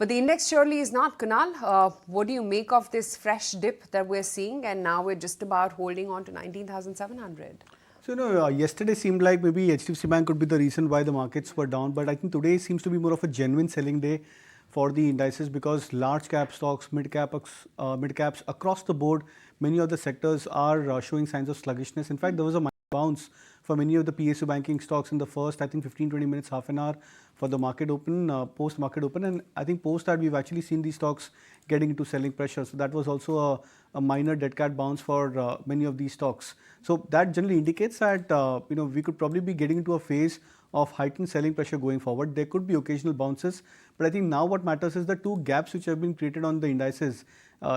But the index surely is not, Kunal. What do you make of this fresh dip that we're seeing? And now we're just about holding on to 19,700. So, yesterday seemed like maybe HDFC Bank could be the reason why the markets were down. But I think today seems to be more of a genuine selling day for the indices because large cap stocks, mid caps across the board, many of the sectors are showing signs of sluggishness. In fact, there was a bounce for many of the PSU banking stocks in the first, I think 15-20 minutes, half an hour for the market open, post market open. And I think post that we've actually seen these stocks getting into selling pressure. So that was also a minor dead cat bounce for many of these stocks. So that generally indicates that we could probably be getting into a phase of heightened selling pressure going forward. There could be occasional bounces, but I think now what matters is the two gaps which have been created on the indices.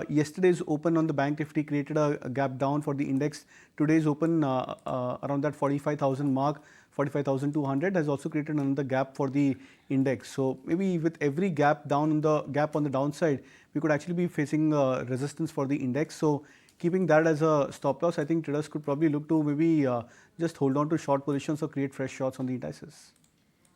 Yesterday's open on the bank Nifty created a gap down for the index. Today's open around that 45,000 mark, 45,200 has also created another gap for the index. So maybe with every gap on the downside, we could actually be facing resistance for the index. So keeping that as a stop loss, I think traders could probably look to maybe just hold on to short positions or create fresh shorts on the indices.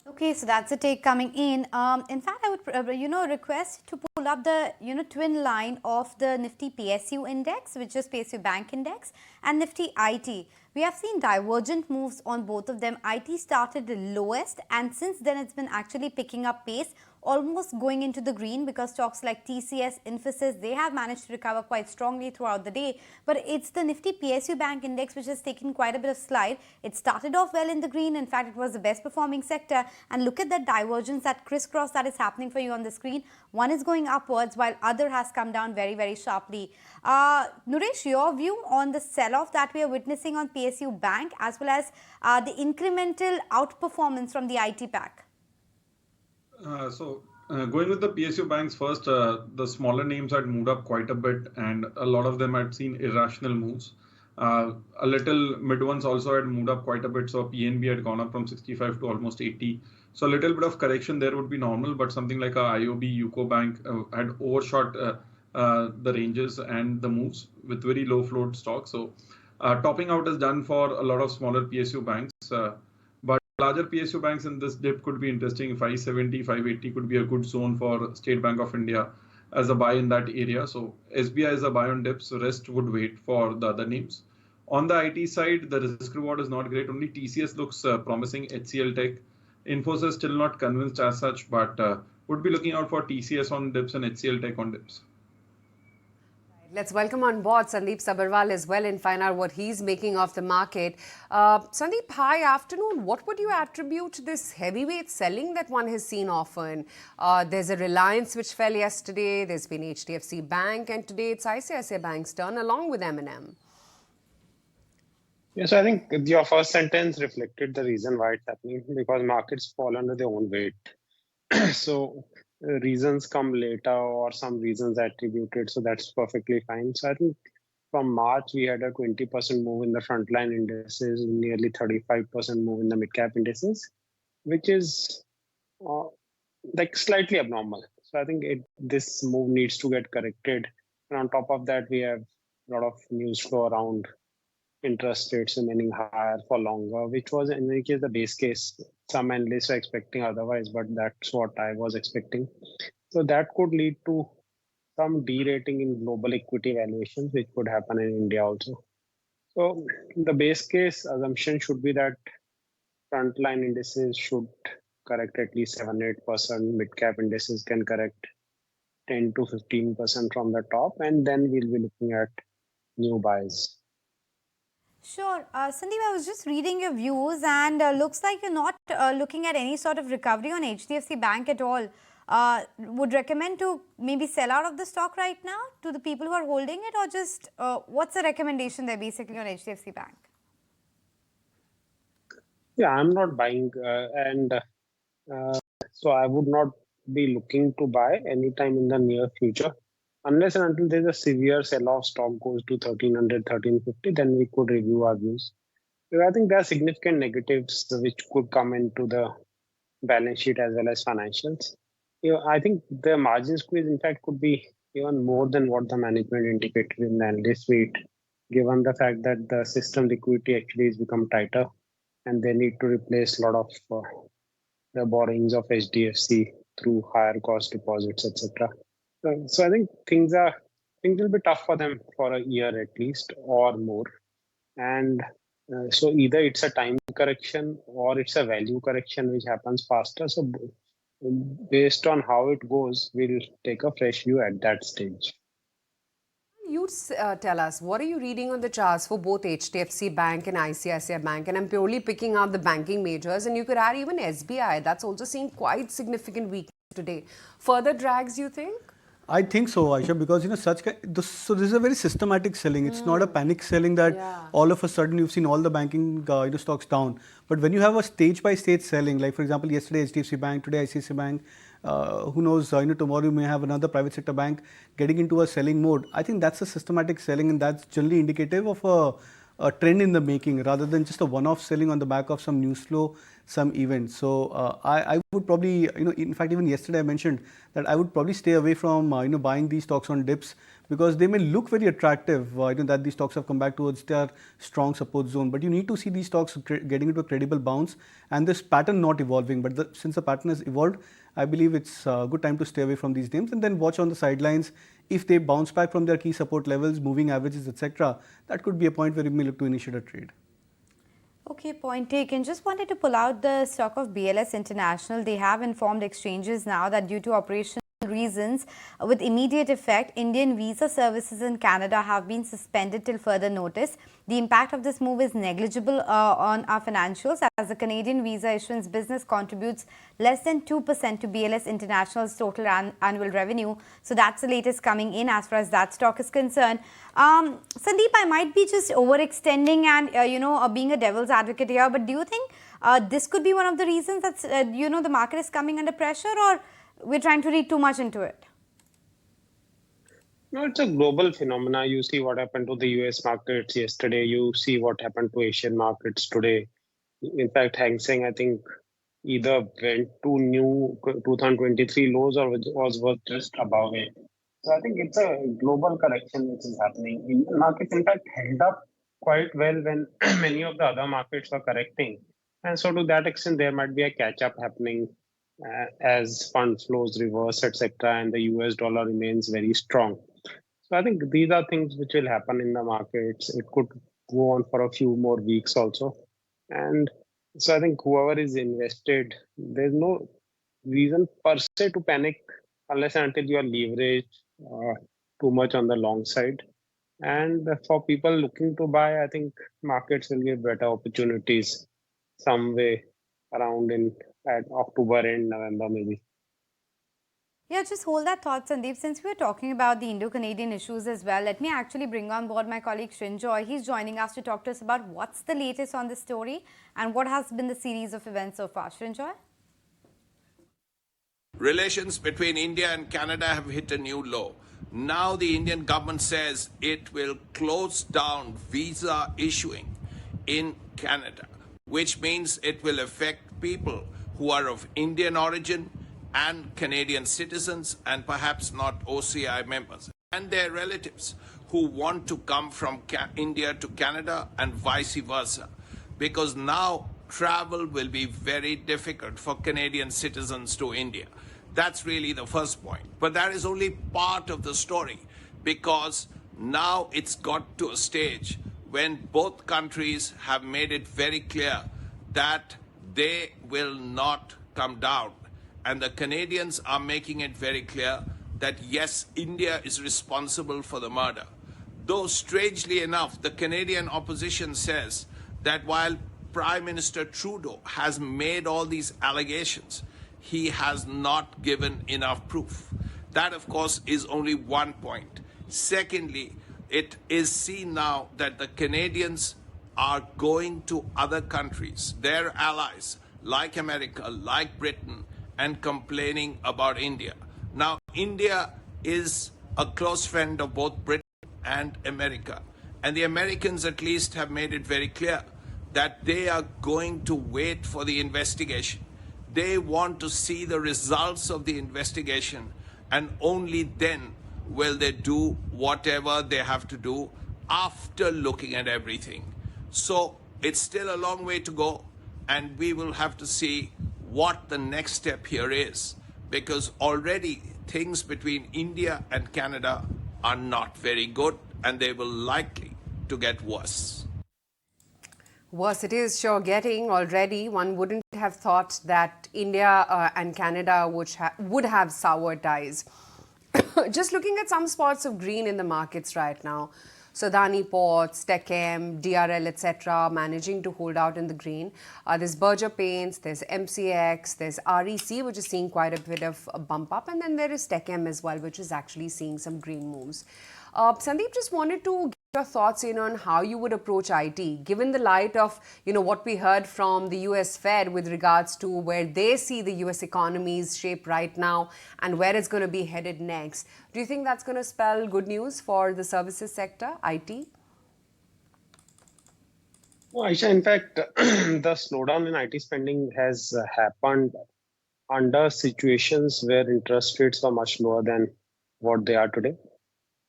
Okay, so that's the take coming in. In fact, I would, request to pull up the, twin line of the Nifty PSU index, which is PSU Bank Index, and Nifty IT. We have seen divergent moves on both of them. IT started the lowest, and since then it's been actually picking up pace, almost going into the green because stocks like TCS, Infosys, they have managed to recover quite strongly throughout the day. But it's the Nifty PSU Bank Index which has taken quite a bit of slide. It started off well in the green. In fact, it was the best performing sector. And look at that divergence, that crisscross that is happening for you on the screen. One is going upwards while other has come down very, very sharply. Nooresh, your view on the sell-off that we are witnessing on PSU Bank as well as the incremental outperformance from the IT pack? Going with the PSU banks first, the smaller names had moved up quite a bit and a lot of them had seen irrational moves. A little mid ones also had moved up quite a bit. So PNB had gone up from 65 to almost 80. So a little bit of correction there would be normal, but something like a IOB, UCO Bank had overshot the ranges and the moves with very low float stocks. So topping out is done for a lot of smaller PSU banks. But larger PSU banks in this dip could be interesting. 570, 580 could be a good zone for State Bank of India as a buy in that area. So SBI is a buy on dips. Rest would wait for the other names. On the IT side, the risk reward is not great. Only TCS looks promising. HCL Tech, Infosys still not convinced as such, but would be looking out for TCS on dips and HCL Tech on dips. Let's welcome on board Sandip Sabharwal as well and find out what he's making of the market. Sandip, hi, afternoon. What would you attribute this heavyweight selling that one has seen often? There's a Reliance which fell yesterday. There's been HDFC Bank, and today it's ICICI Bank's turn along with M&M. Yes, I think your first sentence reflected the reason why it's happening because markets fall under their own weight. So reasons come later or some reasons attributed, so that's perfectly fine. So I think from March we had a 20% move in the frontline indices, nearly 35% move in the mid-cap indices, which is like slightly abnormal. So I think this move needs to get corrected. And on top of that, we have a lot of news flow around interest rates remaining higher for longer, which was in any case the base case. Some analysts are expecting otherwise, but that's what I was expecting. So that could lead to some derating in global equity valuations, which could happen in India also. So the base case assumption should be that frontline indices should correct at least 7-8%, mid-cap indices can correct 10 to 15% from the top, and then we'll be looking at new buys. Sure. Sandip, I was just reading your views and looks like you're not looking at any sort of recovery on HDFC Bank at all. Would recommend to maybe sell out of the stock right now to the people who are holding it, or just what's the recommendation there basically on HDFC Bank? Yeah, I'm not buying so I would not be looking to buy anytime in the near future. Unless and until there's a severe sell-off, stock goes to 1300, 1350, then we could review our views. So I think there are significant negatives which could come into the balance sheet as well as financials. I think the margin squeeze, in fact, could be even more than what the management indicated in the analyst meet, given the fact that the system liquidity actually has become tighter and they need to replace a lot of the borrowings of HDFC through higher cost deposits, etc. So I think things will be tough for them for a year at least or more. And so either it's a time correction or it's a value correction which happens faster. So based on how it goes, we'll take a fresh view at that stage. You tell us, what are you reading on the charts for both HDFC Bank and ICICI Bank? And I'm purely picking out the banking majors, and you could add even SBI. That's also seeing quite significant weakness today. Further drags, you think? I think so, Aisha, because so this is a very systematic selling. It's not a panic selling that all of a sudden you've seen all the banking stocks down. But when you have a stage by stage selling, like for example yesterday HDFC Bank, today ICICI Bank, who knows, tomorrow you may have another private sector bank getting into a selling mode. I think that's a systematic selling, and that's generally indicative of a trend in the making rather than just a one-off selling on the back of some news flow, some event. So I would probably, in fact, even yesterday I mentioned that I would probably stay away from, buying these stocks on dips because they may look very attractive, that these stocks have come back towards their strong support zone. But you need to see these stocks getting into a credible bounce and this pattern not evolving. But since the pattern has evolved, I believe it's a good time to stay away from these names and then watch on the sidelines. If they bounce back from their key support levels, moving averages, etc., that could be a point where you may look to initiate a trade. Okay, point taken. Just wanted to pull out the stock of BLS International. They have informed exchanges now that due to operational reasons with immediate effect, Indian visa services in Canada have been suspended till further notice. The impact of this move is negligible on our financials as the Canadian visa issuance business contributes less than 2% to BLS International's total annual revenue. So that's the latest coming in as far as that stock is concerned. Sandip, I might be just overextending and, being a devil's advocate here, but do you think this could be one of the reasons that, the market is coming under pressure, or we're trying to read too much into it? No, it's a global phenomena. You see what happened to the US markets yesterday. You see what happened to Asian markets today. In fact, Hang Seng, I think, either went to new 2023 lows or was just above it. So I think it's a global correction which is happening. Indian markets, in fact, held up quite well when many of the other markets were correcting. And so to that extent, there might be a catch-up happening as fund flows reverse, etc., and the US dollar remains very strong. So I think these are things which will happen in the markets. It could go on for a few more weeks also. And so I think whoever is invested, there's no reason per se to panic unless and until you are leveraged too much on the long side. And for people looking to buy, I think markets will give better opportunities some way around at October end, November maybe. Yeah, just hold that thought, Sandeep. Since we are talking about the Indo-Canadian issues as well, let me actually bring on board my colleague Srinjoy. He's joining us to talk to us about what's the latest on this story and what has been the series of events so far. Srinjoy? Relations between India and Canada have hit a new low. Now the Indian government says it will close down visa issuing in Canada, which means it will affect people who are of Indian origin and Canadian citizens and perhaps not OCI members and their relatives who want to come from India to Canada and vice versa, because now travel will be very difficult for Canadian citizens to India. That's really the first point. But that is only part of the story, because now it's got to a stage when both countries have made it very clear that they will not come down. And the Canadians are making it very clear that yes, India is responsible for the murder. Though strangely enough, the Canadian opposition says that while Prime Minister Trudeau has made all these allegations, he has not given enough proof. That, of course, is only one point. Secondly, it is seen now that the Canadians are going to other countries, their allies, like America, like Britain, and complaining about India. Now, India is a close friend of both Britain and America. And the Americans at least have made it very clear that they are going to wait for the investigation. They want to see the results of the investigation, and only then will they do whatever they have to do after looking at everything. So it's still a long way to go, and we will have to see what the next step here is. because already things between India and Canada are not very good and they will likely to get worse. Worse it is sure getting already. One wouldn't have thought that India and Canada would have sour ties. Just looking at some spots of green in the markets right now. Sodani Ports, Techem, DRL, etc. managing to hold out in the green. There's Berger Paints, there's MCX, there's REC, which is seeing quite a bit of a bump up. And then there is Techem as well, which is actually seeing some green moves. Sandip, just wanted to get your thoughts in on how you would approach IT, given the light of what we heard from the US Fed with regards to where they see the US economy's shape right now and where it's going to be headed next. Do you think that's going to spell good news for the services sector, IT? Well, Aisha, in fact, the slowdown in IT spending has happened under situations where interest rates were much lower than what they are today.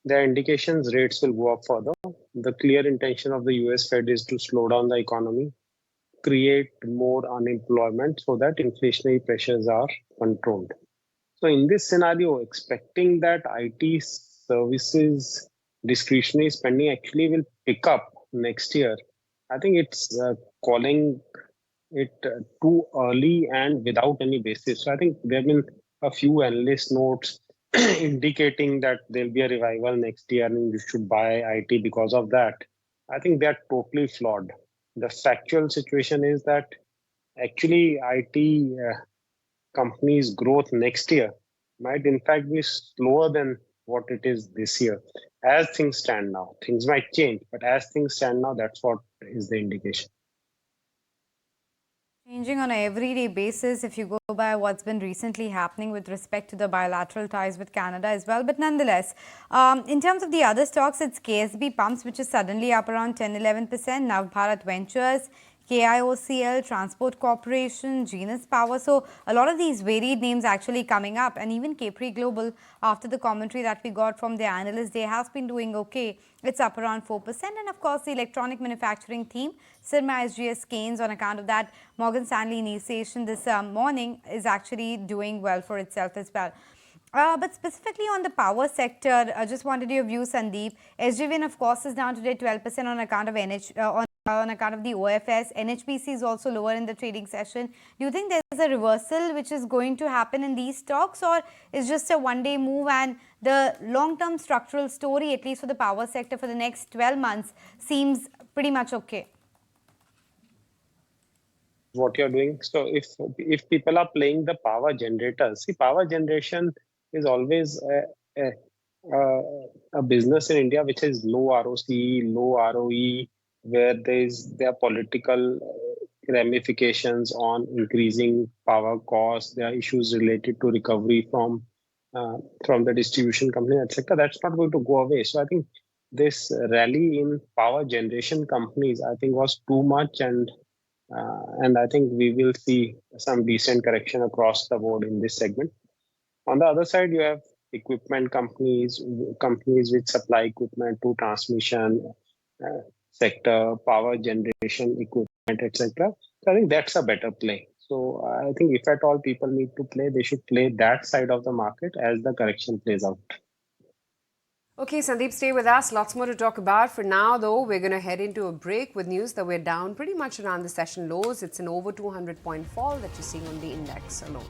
There are indications rates will go up further. The clear intention of the US Fed is to slow down the economy, create more unemployment so that inflationary pressures are controlled. So in this scenario, expecting that IT services discretionary spending actually will pick up next year, I think it's calling it too early and without any basis. So I think there have been a few analyst notes indicating that there'll be a revival next year and you should buy IT because of that. I think they're totally flawed. The factual situation is that actually IT companies' growth next year might in fact be slower than what it is this year. As things stand now, things might change, but as things stand now, that's what is the indication. Changing on an everyday basis if you go by what's been recently happening with respect to the bilateral ties with Canada as well. But nonetheless, in terms of the other stocks, it's KSB Pumps, which is suddenly up around 10-11%. Navbharat Ventures, KIOCL, Transport Corporation, Genus Power. So a lot of these varied names actually coming up, and even Capri Global, after the commentary that we got from the analysts, they have been doing okay. It's up around 4%. And of course, the electronic manufacturing theme, Sirma SGS gains on account of that Morgan Stanley initiation this morning is actually doing well for itself as well. But specifically on the power sector, I just wanted your view, Sandeep. SJVN, of course, is down today 12% on account of on account of the OFS. NHPC is also lower in the trading session. Do you think there's a reversal which is going to happen in these stocks, or is just a one-day move and the long-term structural story, at least for the power sector for the next 12 months, seems pretty much okay? What you're doing. So if people are playing the power generators, see, power generation is always a business in India which is low ROC, low ROE, where there are political ramifications on increasing power costs. There are issues related to recovery from the distribution company, etc. That's not going to go away. So I think this rally in power generation companies, I think, was too much, and I think we will see some decent correction across the board in this segment. On the other side, you have equipment companies which supply equipment to transmission sector, power generation equipment, etc. So I think that's a better play. So I think if at all people need to play, they should play that side of the market as the correction plays out. Okay, Sandeep, stay with us. Lots more to talk about. For now, though, we're going to head into a break with news that we're down pretty much around the session lows. It's an over 200-point fall that you're seeing on the index alone.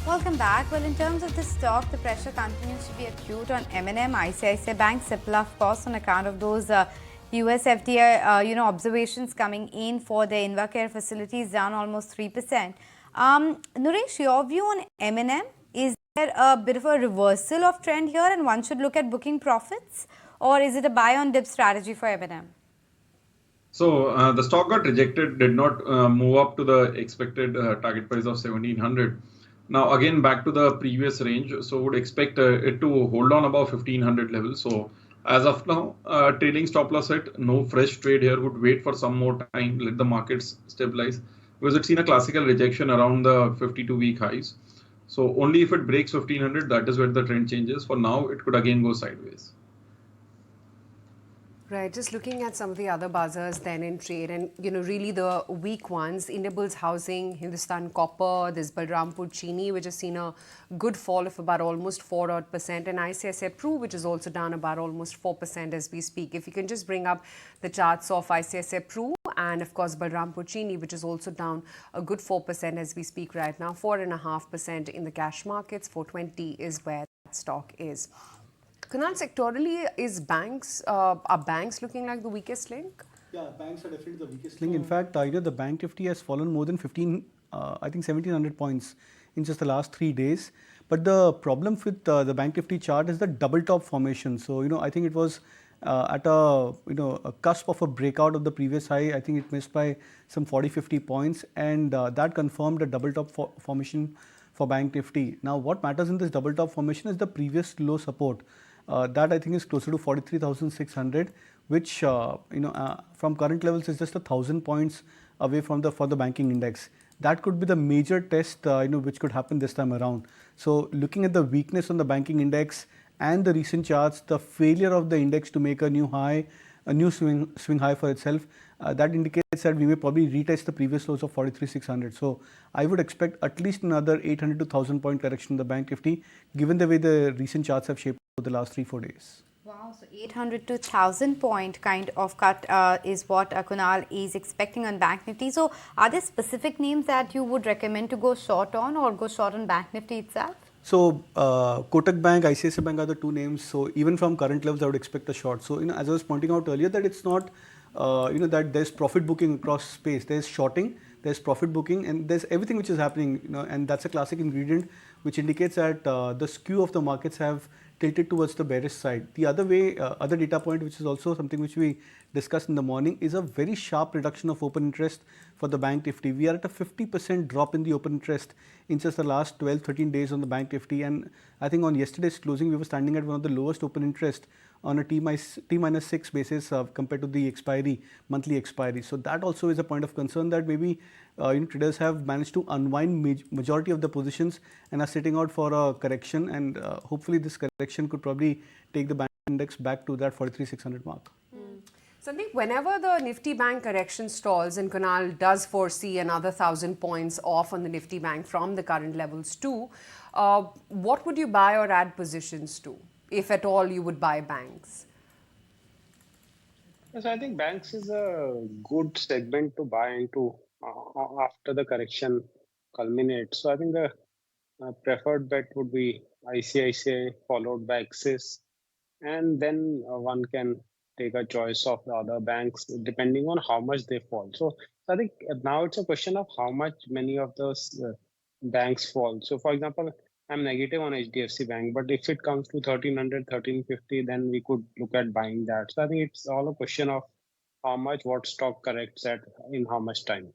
Welcome back. Well, in terms of the stock, the pressure continues to be acute on M&M, ICICI Bank, Cipla, of course, on account of those US FDI, observations coming in for the Invacare facilities, down almost 3%. Nooresh, your view on M&M, is there a bit of a reversal of trend here and one should look at booking profits, or is it a buy on dip strategy for M&M? So the stock got rejected, did not move up to the expected target price of 1700. Now again back to the previous range, so would expect it to hold on above 1500 level. So as of now, trading stop loss hit, no fresh trade here, would wait for some more time, let the markets stabilize, because it's seen a classical rejection around the 52-week highs. So only if it breaks 1500, that is where the trend changes. For now, it could again go sideways. Right, just looking at some of the other buzzers then in trade and, really the weak ones, Indiabulls Housing, Hindustan Copper, there's Balrampur Chini, which has seen a good fall of about almost 4 odd percent, and ICICI Pru, which is also down about almost 4% as we speak. If you can just bring up the charts of ICICI Pru and, of course, Balrampur Chini, which is also down a good 4% as we speak right now, 4.5% in the cash markets, 420 is where that stock is. Kunal, sectorally, are banks looking like the weakest link? Yeah, banks are definitely the weakest link. In fact, the Bank Nifty has fallen more than 15, I think 1700 points in just the last 3 days. But the problem with the Bank Nifty chart is the double top formation. So, I think it was at a cusp of a breakout of the previous high. I think it missed by some 40-50 points, and that confirmed a double top formation for Bank Nifty. Now, what matters in this double top formation is the previous low support. That I think is closer to 43,600, which from current levels is just 1,000 points away from for the banking index. That could be the major test which could happen this time around. So looking at the weakness on the banking index and the recent charts, the failure of the index to make a new high, a new swing high for itself, that indicates that we may probably retest the previous lows of 43,600. So I would expect at least another 800 to 1,000 point correction in the Bank Nifty, given the way the recent charts have shaped over the last 3-4 days. Wow, so 800 to 1000 point kind of cut is what Kunal is expecting on Bank Nifty. So are there specific names that you would recommend to go short on or go short on Bank Nifty itself? So Kotak Bank, ICICI Bank are the two names. So even from current levels, I would expect a short. So as I was pointing out earlier, that it's not that there's profit booking across space. There's shorting, there's profit booking, and there's everything which is happening. And that's a classic ingredient which indicates that the skew of the markets have tilted towards the bearish side. The other way, other data point, which is also something which we discussed in the morning, is a very sharp reduction of open interest for the Bank Nifty. We are at a 50% drop in the open interest in just the last 12-13 days on the Bank Nifty, and I think on yesterday's closing we were standing at one of the lowest open interest on a T-6 basis compared to the monthly expiry. So that also is a point of concern that maybe traders have managed to unwind majority of the positions and are sitting out for a correction, and hopefully this correction could probably take the bank index back to that 43,600 mark. Sandip, whenever the Nifty Bank correction stalls, and Kunal does foresee another 1,000 points off on the Nifty Bank from the current levels too, what would you buy or add positions to, if at all you would buy banks? Yes, I think banks is a good segment to buy into after the correction culminates. So I think the preferred bet would be ICICI followed by Axis, and then one can take a choice of the other banks depending on how much they fall. So I think now it's a question of how much many of those banks fall. So for example, I'm negative on HDFC Bank, but if it comes to 1300, 1350, then we could look at buying that. So I think it's all a question of how much what stock corrects at in how much time.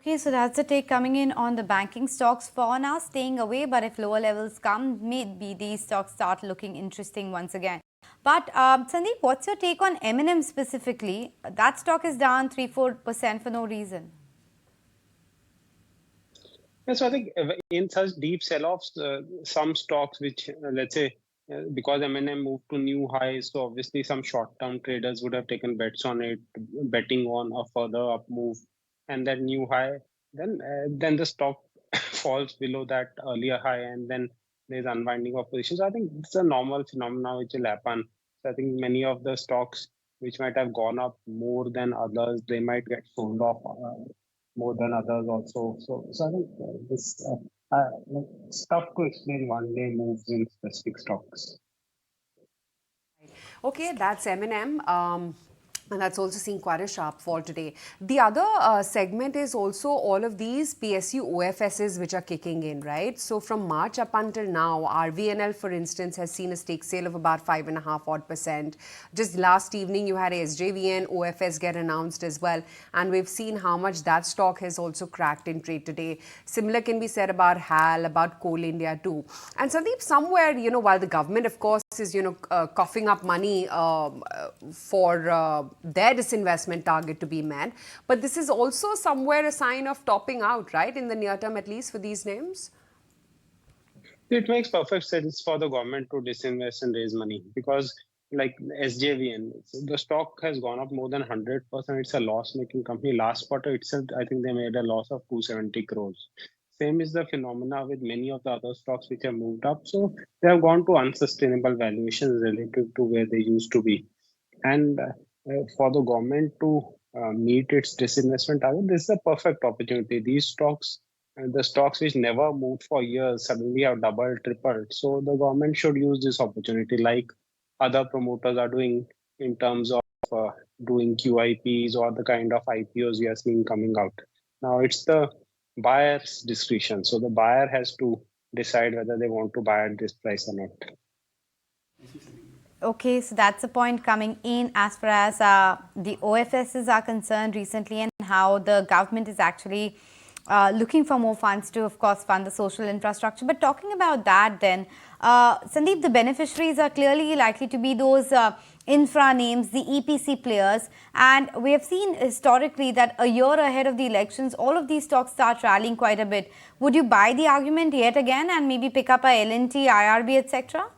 Okay, so that's the take coming in on the banking stocks for now, staying away. But if lower levels come, maybe these stocks start looking interesting once again. But Sandip, what's your take on M&M specifically? That stock is down 3-4% for no reason. Yeah, so I think in such deep sell-offs, some stocks which, let's say, because M&M moved to new highs, so obviously some short-term traders would have taken bets on it, betting on a further up move, and that new high, then the stock falls below that earlier high, and then there's unwinding of positions. I think it's a normal phenomenon which will happen. So I think many of the stocks which might have gone up more than others, they might get sold off more than others also. So I think this it's tough to explain one day moves in specific stocks. Okay, that's M&M. And that's also seeing quite a sharp fall today. The other segment is also all of these PSU OFSs which are kicking in, right? So from March up until now, RVNL, for instance, has seen a stake sale of about 5.5 odd percent. Just last evening, you had SJVN OFS get announced as well. And we've seen how much that stock has also cracked in trade today. Similar can be said about HAL, about Coal India too. And Sandeep, somewhere, while the government, of course, is, coughing up money for their disinvestment target to be met. But this is also somewhere a sign of topping out, right, in the near term at least for these names? It makes perfect sense for the government to disinvest and raise money because, like SJVN, the stock has gone up more than 100%. It's a loss-making company. Last quarter itself, I think they made a loss of 270 crores. Same is the phenomena with many of the other stocks which have moved up. So they have gone to unsustainable valuations relative to where they used to be. And for the government to meet its disinvestment target, this is a perfect opportunity. These stocks, the stocks which never moved for years, suddenly have doubled, tripled. So the government should use this opportunity, like other promoters are doing in terms of doing QIPs or the kind of IPOs we are seeing coming out. Now it's the buyer's discretion. So the buyer has to decide whether they want to buy at this price or not. Okay, so that's a point coming in as far as the OFSs are concerned recently, and how the government is actually looking for more funds to, of course, fund the social infrastructure. But talking about that then, Sandip, the beneficiaries are clearly likely to be those infra names, the EPC players. And we have seen historically that a year ahead of the elections, all of these stocks start rallying quite a bit. Would you buy the argument yet again and maybe pick up a L&T, IRB, etc.?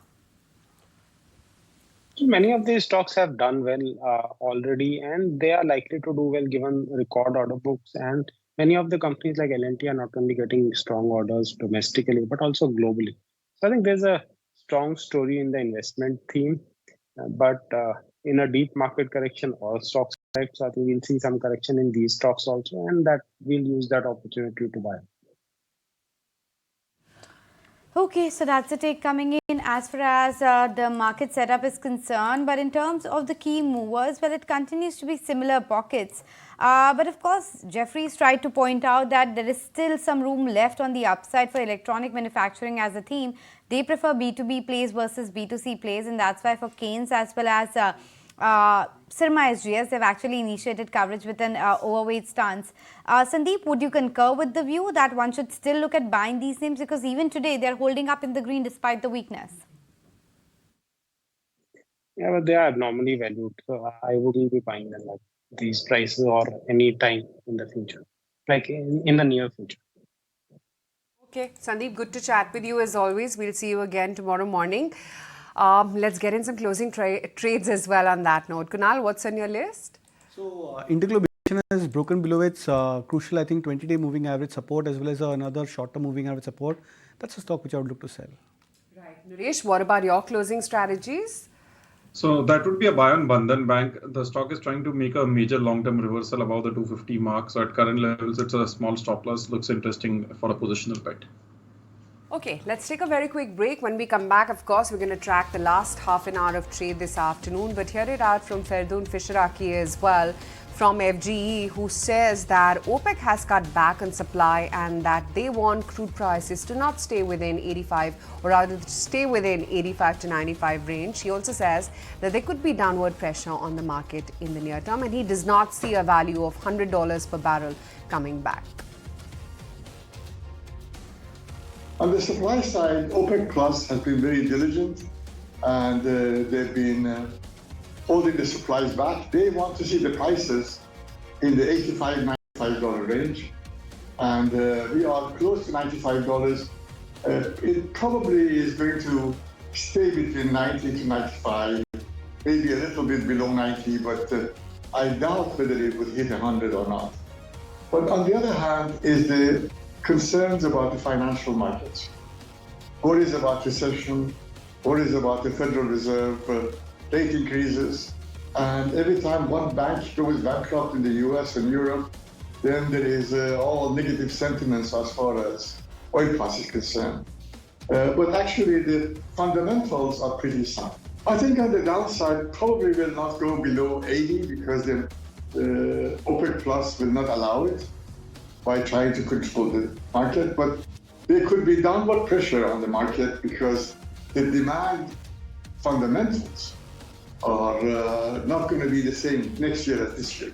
Many of these stocks have done well already, and they are likely to do well given record order books. And many of the companies like L&T are not only getting strong orders domestically, but also globally. So I think there's a strong story in the investment theme, but in a deep market correction, all stocks correct. So I think we'll see some correction in these stocks also, and that we'll use that opportunity to buy. Okay, so that's the take coming in as far as the market setup is concerned. But in terms of the key movers, well, it continues to be similar pockets. But of course, Jeffries tried to point out that there is still some room left on the upside for electronic manufacturing as a theme. They prefer B2B plays versus B2C plays, and that's why for Keynes as well as Sirma SGS, they've actually initiated coverage with an overweight stance. Sandip, would you concur with the view that one should still look at buying these names, because even today they're holding up in the green despite the weakness? Yeah, but they are abnormally valued, so I wouldn't be buying them at these prices or any time in the future, like in the near future. Okay, Sandip, good to chat with you as always. We'll see you again tomorrow morning. Let's get in some closing trades as well on that note. Kunal, what's on your list? So, Interglobe has broken below its crucial, I think, 20-day moving average support as well as another short-term moving average support. That's a stock which I would look to sell. Right. Nooresh, what about your closing strategies? So that would be a buy on Bandhan Bank. The stock is trying to make a major long-term reversal above the 250 mark. So at current levels, it's a small stop loss. Looks interesting for a positional bet. Okay, let's take a very quick break. When we come back, of course, we're going to track the last half an hour of trade this afternoon. But hear it out from Ferdun Fisheraki as well, from FGE, who says that OPEC has cut back on supply and that they want crude prices to not stay within 85, or rather stay within 85 to 95 range. He also says that there could be downward pressure on the market in the near term, and he does not see a value of $100 per barrel coming back. On the supply side, OPEC Plus has been very diligent, and they've been holding the supplies back. They want to see the prices in the $85, $95 range, and we are close to $95. It probably is going to stay between 90 to 95, maybe a little bit below 90, but I doubt whether it would hit 100 or not. But on the other hand is the concerns about the financial markets. Worries about recession, worries about the Federal Reserve rate increases. And every time one bank goes bankrupt in the US and Europe, then there is all negative sentiments as far as oil price is concerned. But actually the fundamentals are pretty sound. I think on the downside probably will not go below 80 because the OPEC Plus will not allow it by trying to control the market, but there could be downward pressure on the market because the demand fundamentals are not going to be the same next year as this year.